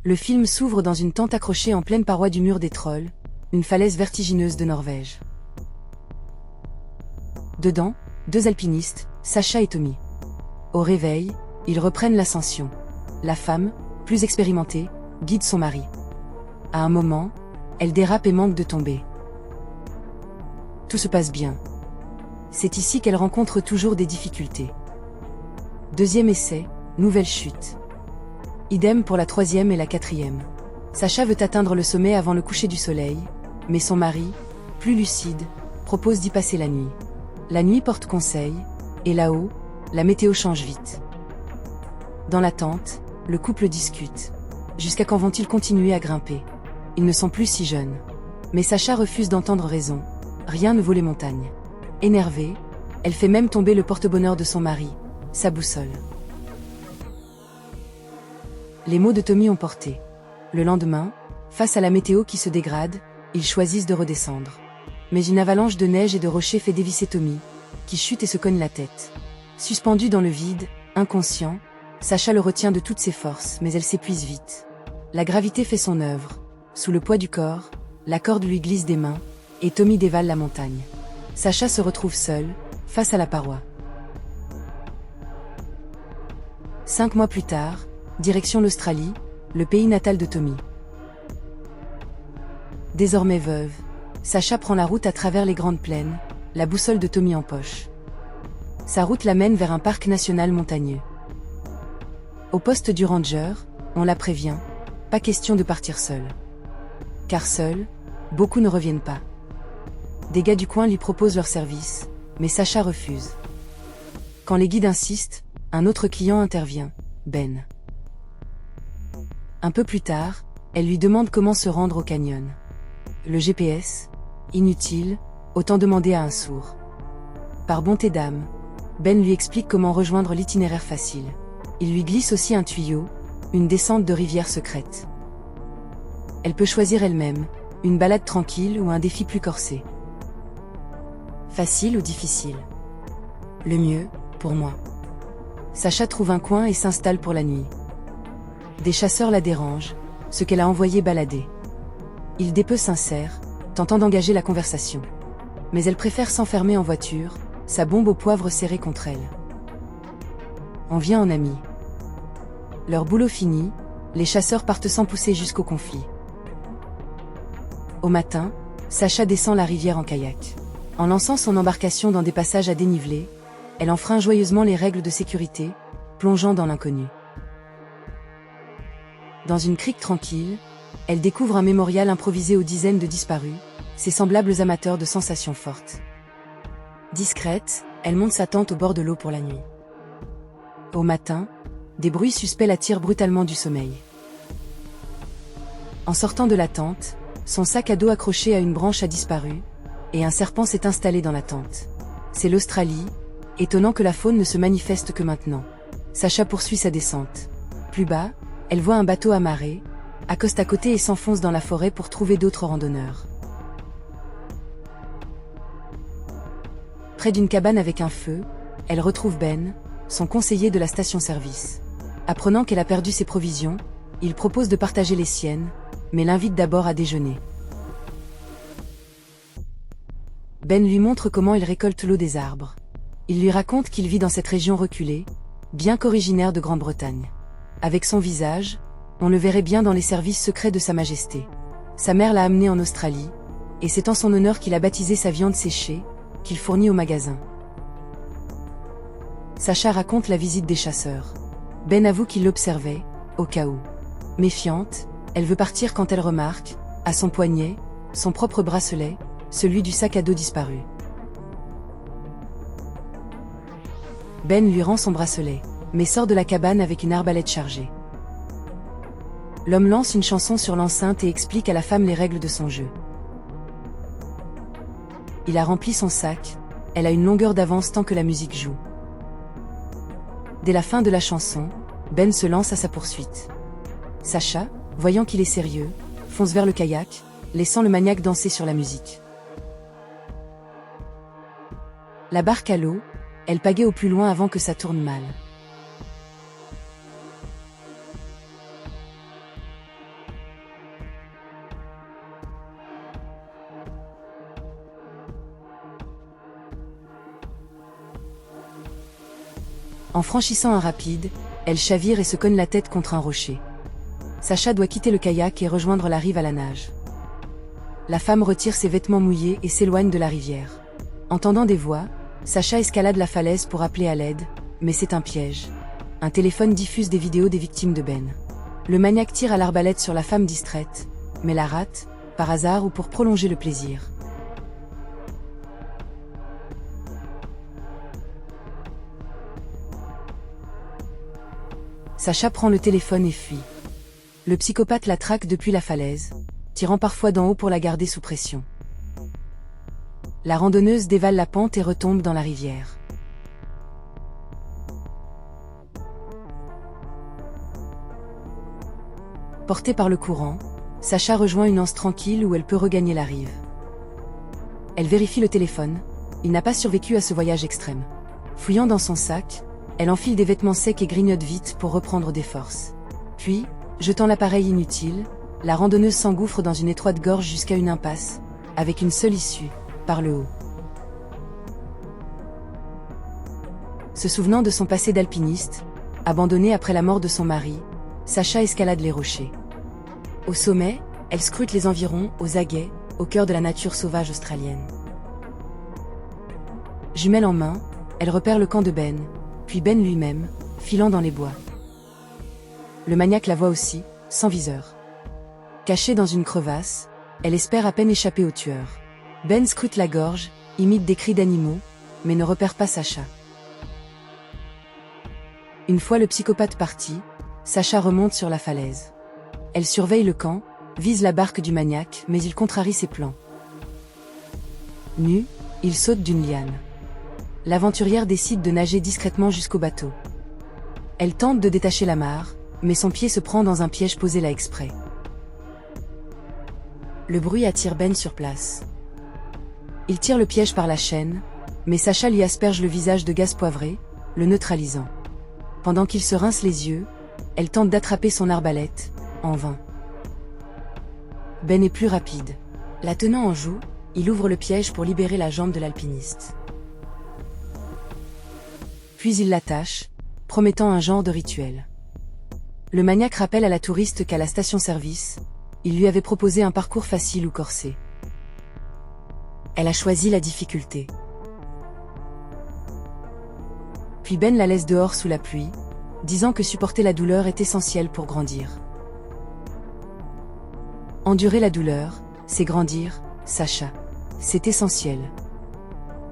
Le film s'ouvre dans une tente accrochée en pleine paroi du mur des Trolls, une falaise vertigineuse de Norvège. Dedans, 2 alpinistes, Sacha et Tommy. Au réveil, ils reprennent l'ascension. La femme, plus expérimentée, guide son mari. À un moment, elle dérape et manque de tomber. Tout se passe bien. C'est ici qu'elle rencontre toujours des difficultés. Deuxième essai, nouvelle chute. Idem pour la 3e et la 4e. Sacha veut atteindre le sommet avant le coucher du soleil, mais son mari, plus lucide, propose d'y passer la nuit. La nuit porte conseil, et là-haut, la météo change vite. Dans la tente, le couple discute. Jusqu'à quand vont-ils continuer à grimper? Ils ne sont plus si jeunes. Mais Sacha refuse d'entendre raison. Rien ne vaut les montagnes. Énervée, elle fait même tomber le porte-bonheur de son mari, sa boussole. Les mots de Tommy ont porté. Le lendemain, face à la météo qui se dégrade, ils choisissent de redescendre. Mais une avalanche de neige et de rochers fait dévisser Tommy, qui chute et se cogne la tête. Suspendu dans le vide, inconscient, Sacha le retient de toutes ses forces, mais elle s'épuise vite. La gravité fait son œuvre. Sous le poids du corps, la corde lui glisse des mains, et Tommy dévale la montagne. Sacha se retrouve seul, face à la paroi. 5 mois plus tard, direction l'Australie, le pays natal de Tommy. Désormais veuve, Sacha prend la route à travers les grandes plaines, la boussole de Tommy en poche. Sa route l'amène vers un parc national montagneux. Au poste du ranger, on la prévient, pas question de partir seule. Car seul, beaucoup ne reviennent pas. Des gars du coin lui proposent leur service, mais Sacha refuse. Quand les guides insistent, un autre client intervient, Ben. Un peu plus tard, elle lui demande comment se rendre au canyon. Le GPS? Inutile, autant demander à un sourd. Par bonté d'âme, Ben lui explique comment rejoindre l'itinéraire facile. Il lui glisse aussi un tuyau, une descente de rivière secrète. Elle peut choisir elle-même, une balade tranquille ou un défi plus corsé. Facile ou difficile? Le mieux, pour moi. Sacha trouve un coin et s'installe pour la nuit. Des chasseurs la dérangent, ce qu'elle a envoyé balader. Il dépeut sincère, tentant d'engager la conversation. Mais elle préfère s'enfermer en voiture, sa bombe au poivre serrée contre elle. On vient en ami. Leur boulot fini, les chasseurs partent sans pousser jusqu'au conflit. Au matin, Sacha descend la rivière en kayak. En lançant son embarcation dans des passages à dénivelé, elle enfreint joyeusement les règles de sécurité, plongeant dans l'inconnu. Dans une crique tranquille, elle découvre un mémorial improvisé aux dizaines de disparus, ses semblables amateurs de sensations fortes. Discrète, elle monte sa tente au bord de l'eau pour la nuit. Au matin, des bruits suspects la tirent brutalement du sommeil. En sortant de la tente, son sac à dos accroché à une branche a disparu, et un serpent s'est installé dans la tente. C'est l'Australie, étonnant que la faune ne se manifeste que maintenant. Sacha poursuit sa descente. Plus bas, elle voit un bateau amarré, accoste à côté et s'enfonce dans la forêt pour trouver d'autres randonneurs. Près d'une cabane avec un feu, elle retrouve Ben, son conseiller de la station-service. Apprenant qu'elle a perdu ses provisions, il propose de partager les siennes, mais l'invite d'abord à déjeuner. Ben lui montre comment il récolte l'eau des arbres. Il lui raconte qu'il vit dans cette région reculée, bien qu'originaire de Grande-Bretagne. Avec son visage, on le verrait bien dans les services secrets de Sa Majesté. Sa mère l'a amené en Australie, et c'est en son honneur qu'il a baptisé sa viande séchée, qu'il fournit au magasin. Sacha raconte la visite des chasseurs. Ben avoue qu'il l'observait, au cas où. Méfiante, elle veut partir quand elle remarque, à son poignet, son propre bracelet, celui du sac à dos disparu. Ben lui rend son bracelet, mais sort de la cabane avec une arbalète chargée. L'homme lance une chanson sur l'enceinte et explique à la femme les règles de son jeu. Il a rempli son sac, elle a une longueur d'avance tant que la musique joue. Dès la fin de la chanson, Ben se lance à sa poursuite. Sacha, voyant qu'il est sérieux, fonce vers le kayak, laissant le maniaque danser sur la musique. La barque à l'eau, elle pagaie au plus loin avant que ça tourne mal. En franchissant un rapide, elle chavire et se cogne la tête contre un rocher. Sacha doit quitter le kayak et rejoindre la rive à la nage. La femme retire ses vêtements mouillés et s'éloigne de la rivière. Entendant des voix, Sacha escalade la falaise pour appeler à l'aide, mais c'est un piège. Un téléphone diffuse des vidéos des victimes de Ben. Le maniaque tire à l'arbalète sur la femme distraite, mais la rate, par hasard ou pour prolonger le plaisir. Sacha prend le téléphone et fuit. Le psychopathe la traque depuis la falaise, tirant parfois d'en haut pour la garder sous pression. La randonneuse dévale la pente et retombe dans la rivière. Portée par le courant, Sacha rejoint une anse tranquille où elle peut regagner la rive. Elle vérifie le téléphone, il n'a pas survécu à ce voyage extrême. Fouillant dans son sac, elle enfile des vêtements secs et grignote vite pour reprendre des forces. Puis, jetant l'appareil inutile, la randonneuse s'engouffre dans une étroite gorge jusqu'à une impasse, avec une seule issue, par le haut. Se souvenant de son passé d'alpiniste, abandonnée après la mort de son mari, Sacha escalade les rochers. Au sommet, elle scrute les environs, aux aguets, au cœur de la nature sauvage australienne. Jumelle en main, elle repère le camp de Ben, puis Ben lui-même, filant dans les bois. Le maniaque la voit aussi, sans viseur. Cachée dans une crevasse, elle espère à peine échapper au tueur. Ben scrute la gorge, imite des cris d'animaux, mais ne repère pas Sacha. Une fois le psychopathe parti, Sacha remonte sur la falaise. Elle surveille le camp, vise la barque du maniaque, mais il contrarie ses plans. Nu, il saute d'une liane. L'aventurière décide de nager discrètement jusqu'au bateau. Elle tente de détacher l'amarre, mais son pied se prend dans un piège posé là exprès. Le bruit attire Ben sur place. Il tire le piège par la chaîne, mais Sacha lui asperge le visage de gaz poivré, le neutralisant. Pendant qu'il se rince les yeux, elle tente d'attraper son arbalète, en vain. Ben est plus rapide. La tenant en joue, il ouvre le piège pour libérer la jambe de l'alpiniste. Puis il l'attache, promettant un genre de rituel. Le maniaque rappelle à la touriste qu'à la station-service, il lui avait proposé un parcours facile ou corsé. Elle a choisi la difficulté. Puis Ben la laisse dehors sous la pluie, disant que supporter la douleur est essentiel pour grandir. Endurer la douleur, c'est grandir, Sacha. C'est essentiel.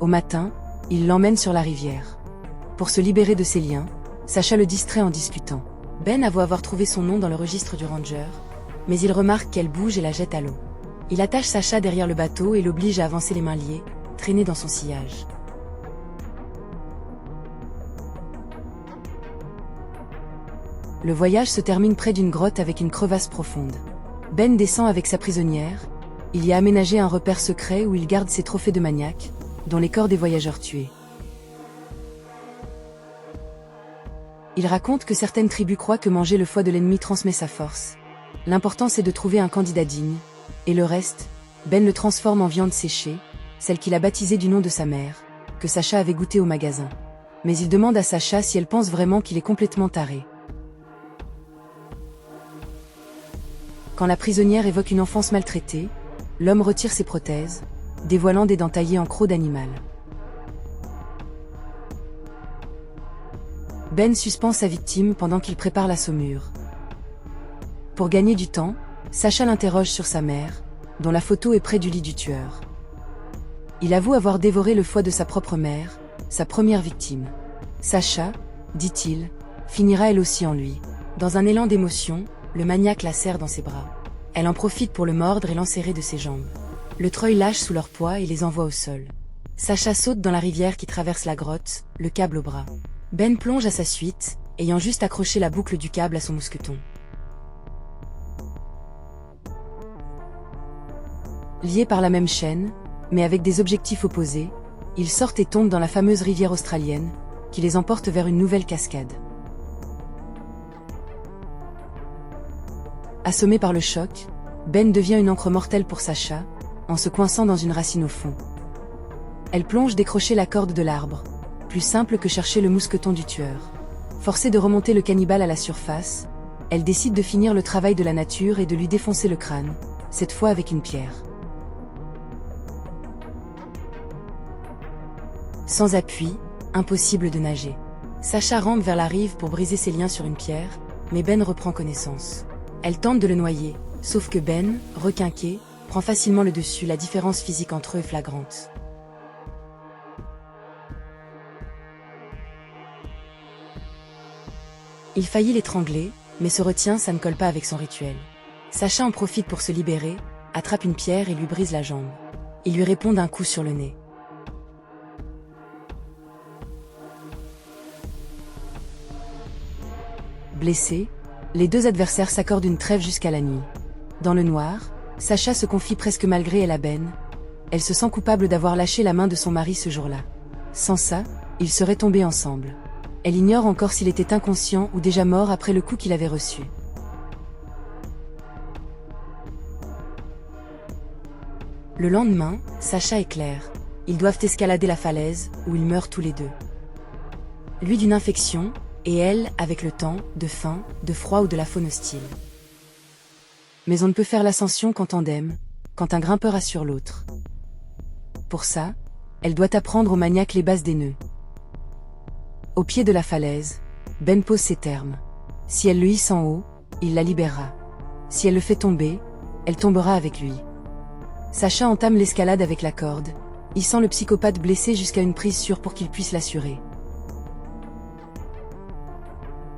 Au matin, il l'emmène sur la rivière. Pour se libérer de ses liens, Sacha le distrait en discutant. Ben avoue avoir trouvé son nom dans le registre du ranger, mais il remarque qu'elle bouge et la jette à l'eau. Il attache Sacha derrière le bateau et l'oblige à avancer les mains liées, traînées dans son sillage. Le voyage se termine près d'une grotte avec une crevasse profonde. Ben descend avec sa prisonnière, il y a aménagé un repère secret où il garde ses trophées de maniaque, dont les corps des voyageurs tués. Il raconte que certaines tribus croient que manger le foie de l'ennemi transmet sa force. L'important c'est de trouver un candidat digne, et le reste, Ben le transforme en viande séchée, celle qu'il a baptisée du nom de sa mère, que Sacha avait goûté au magasin. Mais il demande à Sacha si elle pense vraiment qu'il est complètement taré. Quand la prisonnière évoque une enfance maltraitée, l'homme retire ses prothèses, dévoilant des dents taillées en crocs d'animal. Ben suspend sa victime pendant qu'il prépare la saumure. Pour gagner du temps, Sacha l'interroge sur sa mère, dont la photo est près du lit du tueur. Il avoue avoir dévoré le foie de sa propre mère, sa première victime. Sacha, dit-il, finira elle aussi en lui. Dans un élan d'émotion, le maniaque la serre dans ses bras. Elle en profite pour le mordre et l'enserrer de ses jambes. Le treuil lâche sous leur poids et les envoie au sol. Sacha saute dans la rivière qui traverse la grotte, le câble au bras. Ben plonge à sa suite, ayant juste accroché la boucle du câble à son mousqueton. Liés par la même chaîne, mais avec des objectifs opposés, ils sortent et tombent dans la fameuse rivière australienne, qui les emporte vers une nouvelle cascade. Assommé par le choc, Ben devient une encre mortelle pour Sacha, en se coinçant dans une racine au fond. Elle plonge décrocher la corde de l'arbre, plus simple que chercher le mousqueton du tueur. Forcée de remonter le cannibale à la surface, elle décide de finir le travail de la nature et de lui défoncer le crâne, cette fois avec une pierre. Sans appui, impossible de nager. Sacha rampe vers la rive pour briser ses liens sur une pierre, mais Ben reprend connaissance. Elle tente de le noyer, sauf que Ben, requinqué, prend facilement le dessus. La différence physique entre eux est flagrante. Il faillit l'étrangler, mais se retient, ça ne colle pas avec son rituel. Sacha en profite pour se libérer, attrape une pierre et lui brise la jambe. Il lui répond d'un coup sur le nez. Blessés, les deux adversaires s'accordent une trêve jusqu'à la nuit. Dans le noir, Sacha se confie presque malgré elle à Ben. Elle se sent coupable d'avoir lâché la main de son mari ce jour-là. Sans ça, ils seraient tombés ensemble. Elle ignore encore s'il était inconscient ou déjà mort après le coup qu'il avait reçu. Le lendemain, Sacha et Claire, ils doivent escalader la falaise, où ils meurent tous les deux. Lui d'une infection, et elle, avec le temps, de faim, de froid ou de la faune hostile. Mais on ne peut faire l'ascension qu'en tandem, quand un grimpeur assure l'autre. Pour ça, elle doit apprendre au maniaque les bases des nœuds. Au pied de la falaise, Ben pose ses termes. Si elle le hisse en haut, il la libérera. Si elle le fait tomber, elle tombera avec lui. Sacha entame l'escalade avec la corde, hissant le psychopathe blessé jusqu'à une prise sûre pour qu'il puisse l'assurer.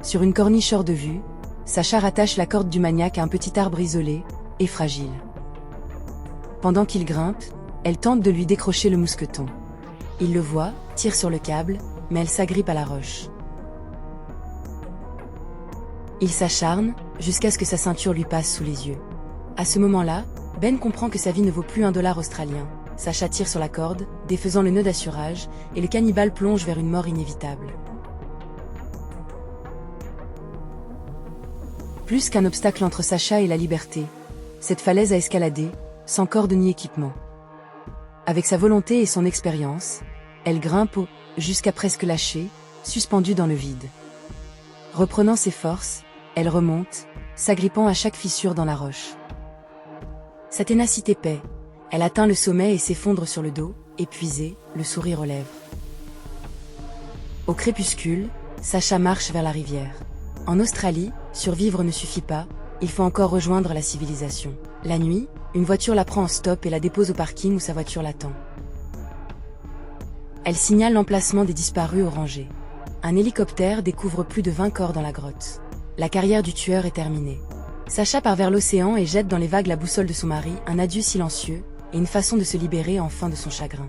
Sur une corniche hors de vue, Sacha rattache la corde du maniaque à un petit arbre isolé, et fragile. Pendant qu'il grimpe, elle tente de lui décrocher le mousqueton. Il le voit, tire sur le câble, mais elle s'agrippe à la roche. Il s'acharne, jusqu'à ce que sa ceinture lui passe sous les yeux. À ce moment-là, Ben comprend que sa vie ne vaut plus $1 australien. Sacha tire sur la corde, défaisant le nœud d'assurage, et le cannibale plonge vers une mort inévitable. Plus qu'un obstacle entre Sacha et la liberté, cette falaise à escalader, sans corde ni équipement. Avec sa volonté et son expérience, elle grimpe jusqu'à presque lâcher, suspendue dans le vide. Reprenant ses forces, elle remonte, s'agrippant à chaque fissure dans la roche. Sa ténacité paie, elle atteint le sommet et s'effondre sur le dos, épuisée, le sourire aux lèvres. Au crépuscule, Sacha marche vers la rivière. En Australie, survivre ne suffit pas, il faut encore rejoindre la civilisation. La nuit, une voiture la prend en stop et la dépose au parking où sa voiture l'attend. Elle signale l'emplacement des disparus au rangé. Un hélicoptère découvre plus de 20 corps dans la grotte. La carrière du tueur est terminée. Sacha part vers l'océan et jette dans les vagues la boussole de son mari, un adieu silencieux, et une façon de se libérer enfin de son chagrin.